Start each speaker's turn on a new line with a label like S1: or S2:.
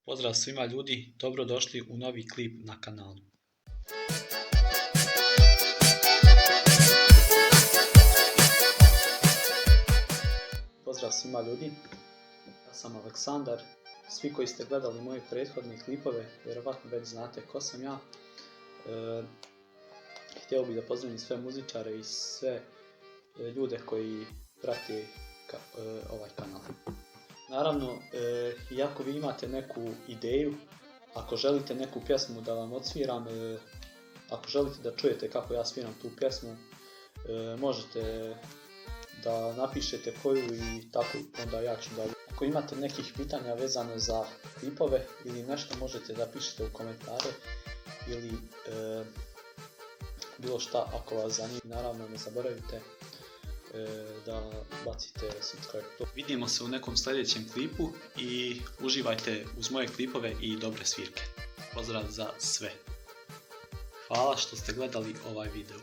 S1: Pozdrav svima ljudi, dobrodošli u novi klip na kanalu. Pozdrav svima ljudi, ja sam Aleksandar. Svi koji ste gledali moje prethodne klipove, vjerovatno već znate ko sam ja. Htio bih da pozdravim sve muzičare i sve ljude koji prate ovaj kanal. Naravno, iako vi imate neku ideju, ako želite neku pjesmu da vam odsviram, ako želite da čujete kako ja sviram tu pjesmu, možete da napišete koju i tako onda ja ću da... Ako imate nekih pitanja vezano za klipove ili nešto, možete da pišete u komentare ili bilo šta ako vas zanima. Naravno, ne zaboravite da bacite subscribe. Vidimo se u nekom sljedećem klipu i uživajte uz moje klipove i dobre svirke. Pozdrav za sve. Hvala što ste gledali ovaj video.